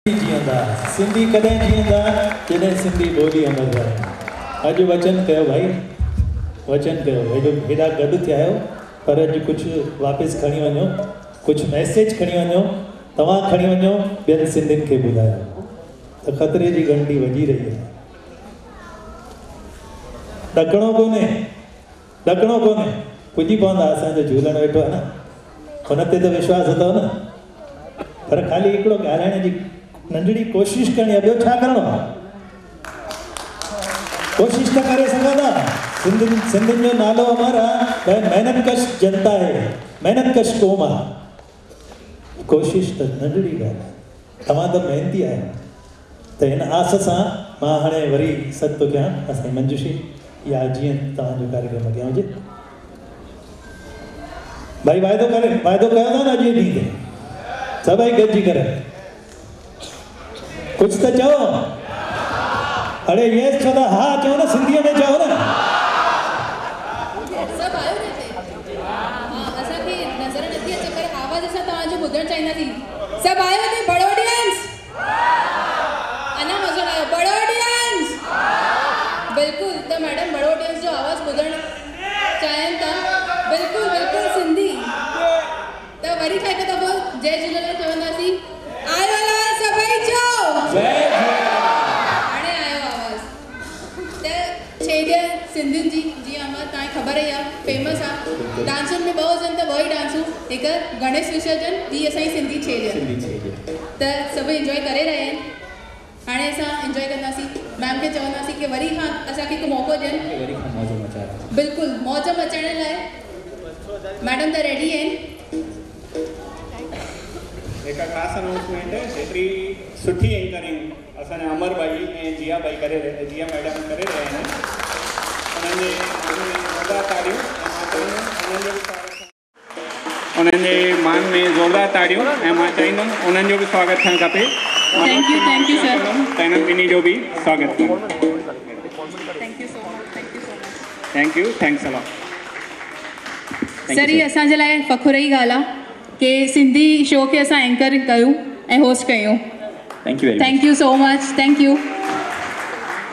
जीअंदा सिंधी कॾहिं जीअंदा जॾहिं सिंधी ॿोली अमर रहे। अॼु वचन कयो भाई, वचन कयो हेॾा गॾु थिया आहियो, पर अॼु कुझु वापसि खणी वञो, कुझु मैसेज खणी वञो, तव्हां खणी वञो, ॿियनि सिंधियुनि खे ॿुधायो त ख़तरे जी घंटी वॼी रही आहे। ॾकणो कोन्हे, ॾकणो कोन्हे, पुॼी पवंदा। असांजो झूलण वेठो आहे न, हुन ते त विश्वास अथव न, पर ख़ाली हिकिड़ो ॻाल्हाइण जी नंढड़ी कोशिश करणी आहे। ॿियो छा करिणो आहे? कोशिश त करे सघो था। सिंधियुनि जो नालो अमर आहे, भई महिनतकश जनता आहे, महिनतकश क़ौम आहे। कोशिश त नंढड़ी ॻाल्हि आहे, तव्हां त महिनती आहियो। त हिन आस सां मां हाणे वरी सॾु थो कयां असांजी मंजूशी, या जीअं तव्हांजो कार्यक्रम अॻियां हुजे। भाई वाइदो कयो था न अॼु जे ॾींहं ते सभई गॾिजी करे कुछ तो चओ। अरे यस छो था हा चओ न, सिंधीअ में चओ न। सब आयो ने ते हां असा के नजर नथी अचे, पर आवाज असा तवाजो ॿुधण चाहींदासी। सब आयो ने बड़ो ऑडियंस? अना मज़ो आयो बड़ो ऑडियंस? बिल्कुल। तो मैडम बड़ो ऑडियंस जो आवाज ॿुधण चाहिन था? बिल्कुल बिल्कुल सिंधी। तो वरी खाई के दफ़ो जय झूलेलाल चवंदासी। आयो ला सभई चो जय हाणे आयो आवाज। त छेड़िया सिंधियुनि जी जीअं अमर तव्हांखे ख़बर ई आहे, फेमस आहे। डांसुनि में ॿ हुजनि त ॿ ई डांसूं, हिकु गणेश विसर्जन, ॿी असांजी सिंधी छेड़िया। त सभई इंजॉय करे रहिया आहिनि। हाणे असां इंजॉय कंदासीं। मैम खे चवंदासीं कि वरी खां असांखे हिकु मौक़ो ॾियनि, बिल्कुलु मौज मचाइण लाइ। मैडम त रेडी आहिनि। एक खास अनाउंसमेंट है, जेतरी सुठी एंकरिंग असांजा अमर भाई ऐं जिया भाई करे रहे, जिया मैडम करे रहे हैं, उन्हनि ज़ोरदार ताड़ियूं। उन्हनि जे मान में ज़ोरदार ताड़ियूं ऐं मां चाहींदुमि उन्हनि जो बि स्वागत थियणु खपे। Thank you sir. तैनत ॿिन्ही जो बि स्वागत कयो। Thank you so much. Thank you, thanks a lot sir. ये असांजे लाइ फ़खुर जी ॻाल्हि आहे कि सिंधी शो खे असां एंकर कयूं ऐं होस्ट कयूं। Thank you so much. Thank you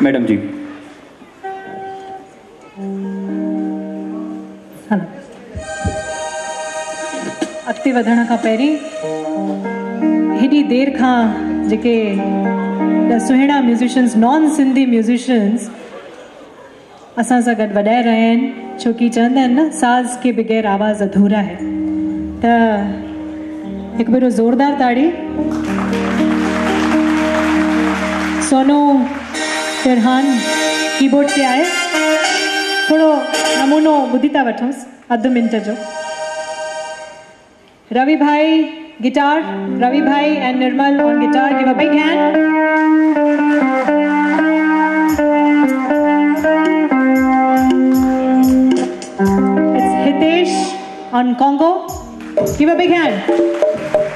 madam जी। अॻिते वधण खां पहिरीं हेॾी देरि खां जेके सुहिणा म्यूज़िशियंस, नॉन सिंधी म्यूज़िशियंस असां सां गॾु वॼाए रहिया आहिनि, छो कि चवंदा आहिनि न, साज़ के बग़ैर आवाज़ अधूरा है। त हिकु भेरो ज़ोरदार ताड़ी सोनू तिरहान कीबोर्ड ते आहे। थोरो नमूनो ॿुधी था वठोसि, अधु मिंट जो। रवि भाई गिटार, रवि भाई and Nirmal on guitar, give a big hand. It's Hitesh on congo, give a big hand.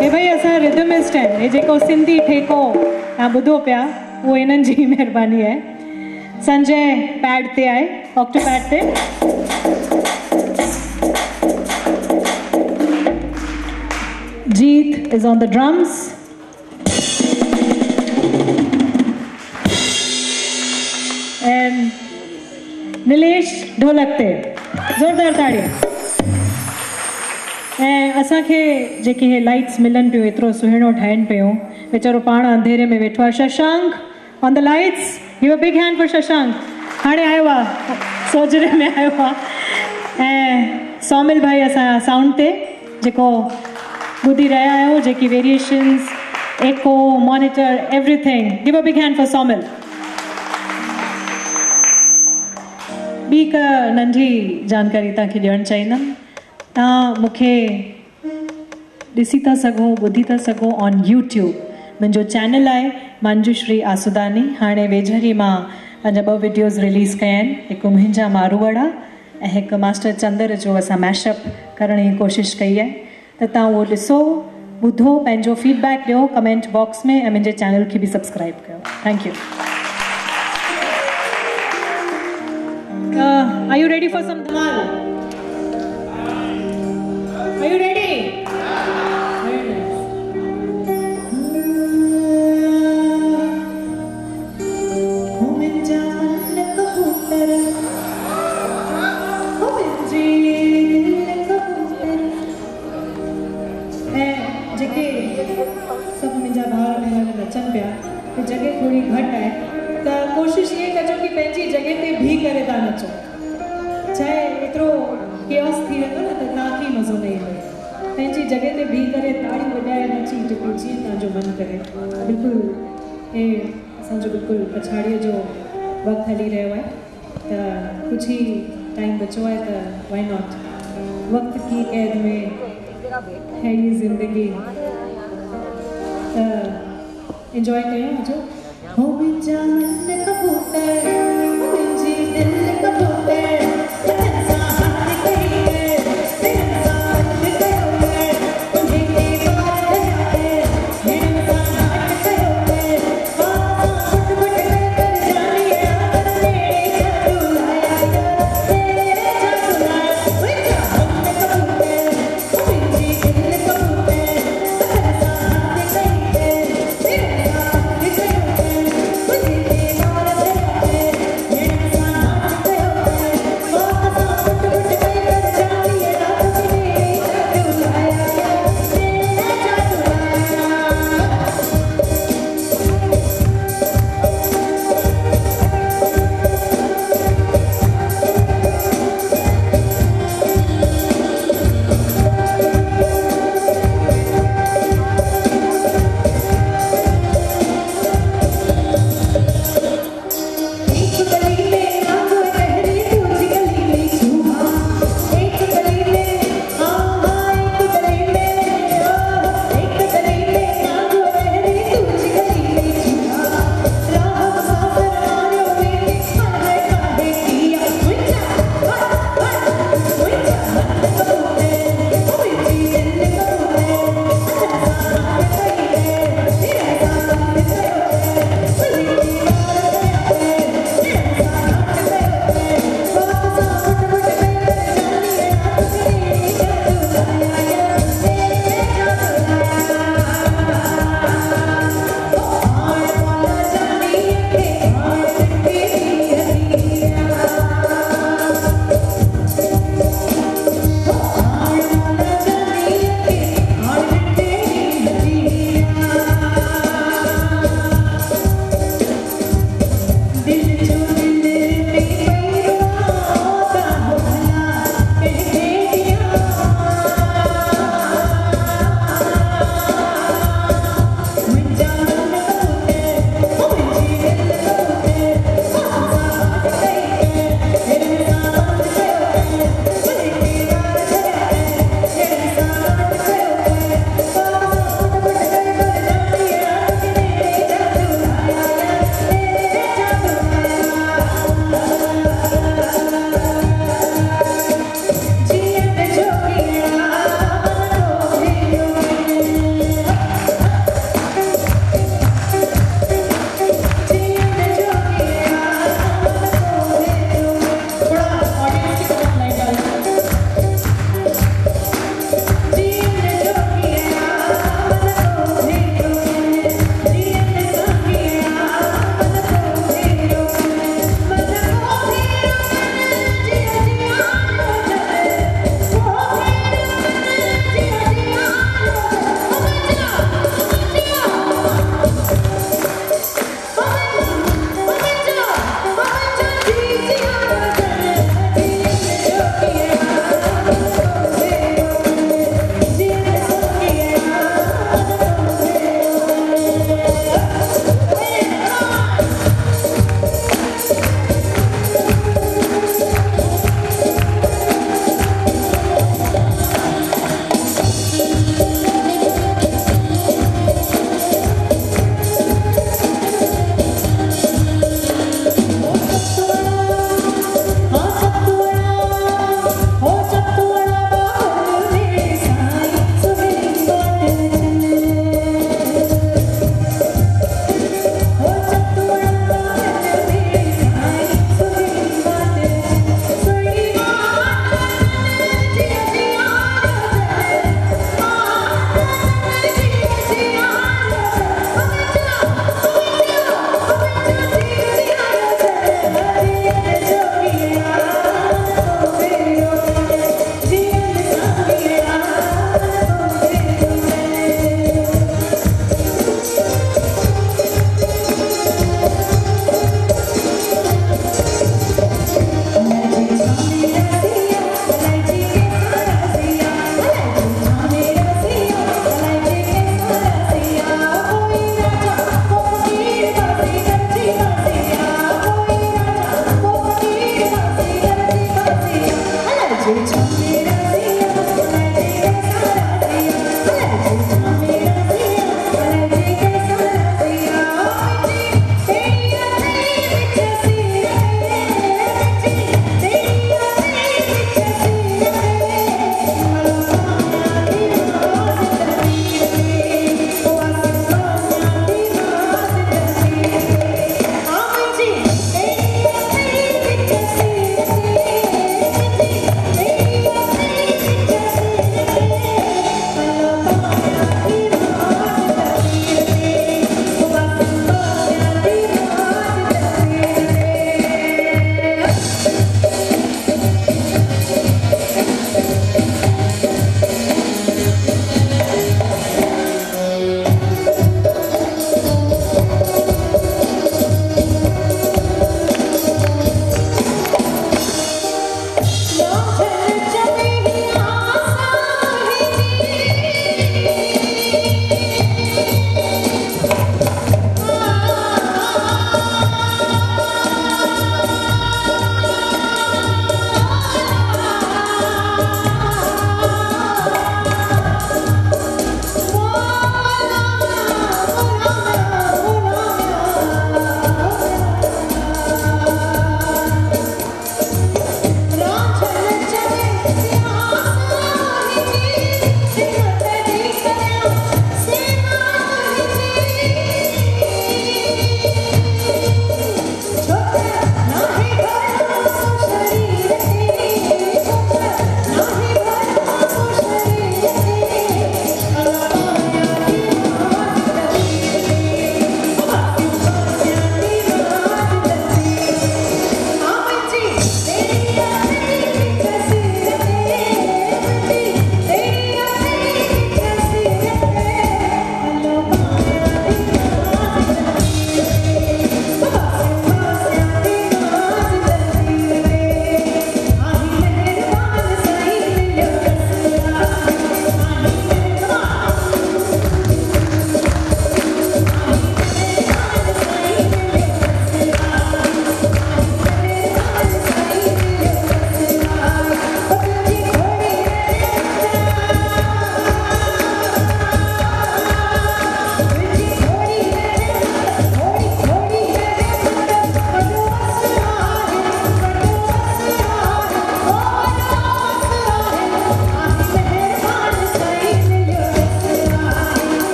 Hey भाई असां रिदमिस्ट आहिनि, हे जेको सिंधी ठेको तव्हां ॿुधो पिया उहो इन्हनि जी महिरबानी आहे। संजय पैड ते आहे, ऑक्टो पैड ते। जीत is on the drums. And Nilesh ढोलक ते। ज़ोरदार ताड़ियूं। ऐं असांखे जेके हे लाइट्स मिलनि पियूं, एतिरो सुहिणो ठाहिनि पियूं, वीचारो पाण अंधेरे में वेठो आहे। Shashank on the lights, give a big hand for Shashank. हाणे आयो आहे, सोजरे में आयो आहे। ऐं सौमिल भाई असांजा साउंड ते, जेको ॿुधी रहिया आहियो, जेकी variations, echo, monitor, everything. Give a big hand for Saumil. ॿी हिकु नंढी जानकारी तव्हांखे ॾियणु चाहींदमि। तव्हां मूंखे ॾिसी था सघो, ॿुधी था सघो ऑन यूट्यूब। मुंहिंजो चैनल आहे मंजूश्री आसुदानी। हाणे वेझर मां पंहिंजा 2 वीडियोज़ रिलीज़ कया आहिनि, हिकु मुंहिंजा मारूवड़ा ऐं हिकु मास्टर चंदर जो असां मैशअप करण जी कोशिशि कई आहे। त तव्हां उहो ॾिसो, ॿुधो, पंहिंजो फीडबैक ॾियो कमेंट बॉक्स में, ऐं मुंहिंजे चैनल खे बि सब्सक्राइब कयो। Thank you. Are you ready for some dhamal? Are you ready? Very nice. ॿार हिन में नचनि पिया त जॻह थोरी घटि आहे त कोशिशि इहे कजो कि पंहिंजी जॻह ते बीह करे था नचो। चाहे एतिरो केओस थी वेंदो न त तव्हांखे ई मज़ो न ईंदो। पंहिंजी जॻह ते बीह करे ताड़ी वॼाए नची टिपी जीअं तव्हांजो मनु करे। बिल्कुलु हे असांजो बिल्कुलु पछाड़ीअ जो वक़्तु हली रहियो आहे त कुझु ई टाइम बचो आहे त वाई नॉट। वक़्त की क़ैद में है ये ज़िंदगी त एंजॉय कयूं जो। हो मुंहिंजा मन कबूतर मुंहिंजी दिलि कबूतर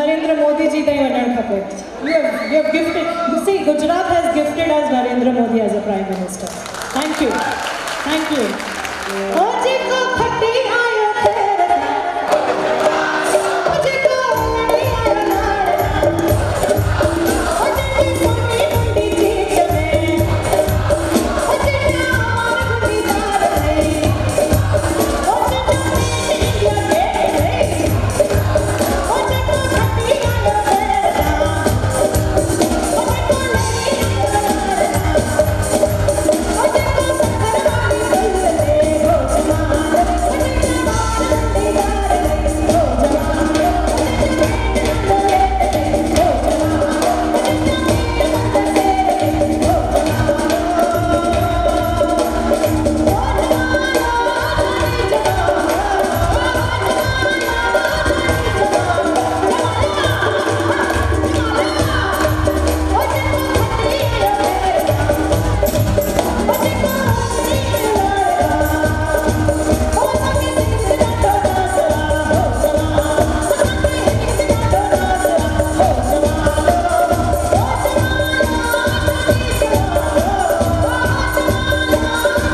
नरेंद्र मोदी जी ताईं वञणु खपे. You have gifted. See, Gujarat has gifted us Narendra Modi as a Prime Minister. Thank you. Thank you. मुझे को खट्टी आयो तेरे मुझे को लड़ी आयो लाड़ मुझे की सोनी मुंडी चीज में मुझे प्यार गुडी दार है मुझे तो इंडिया गेट है मुझे को खट्टी आयो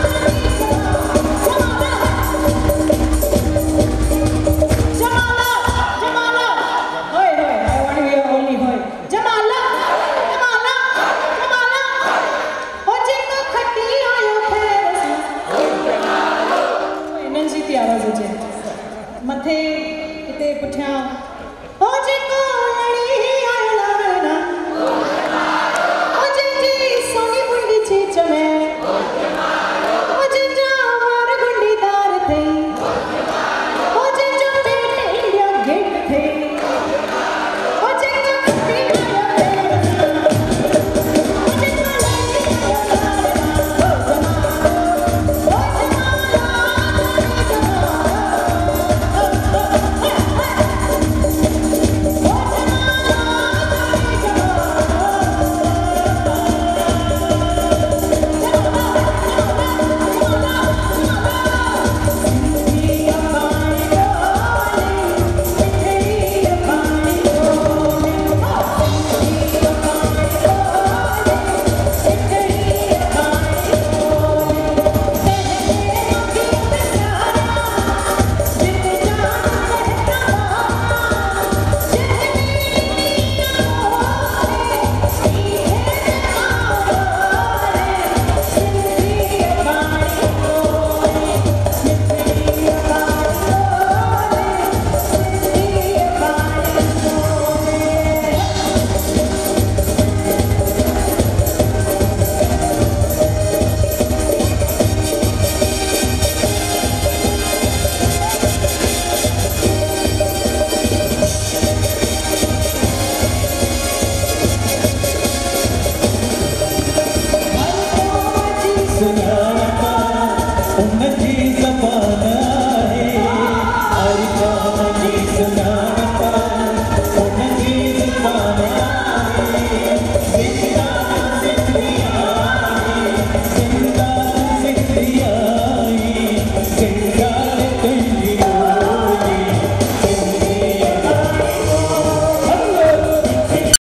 तेरे मुझे को लड़ी आयो लाड़ मुझे को सखर वाली दिल दे मथे इते पुठियां हो जेको लड़ी आयो लाड़ा हो जेकी सोनी मुंडी चीच में हो जेका मार गुंडी दार थे हो जेका पेट इंडिया गेट थे हो जेका खट्टी आयो हो जेका लड़ी आयो सुना उन जी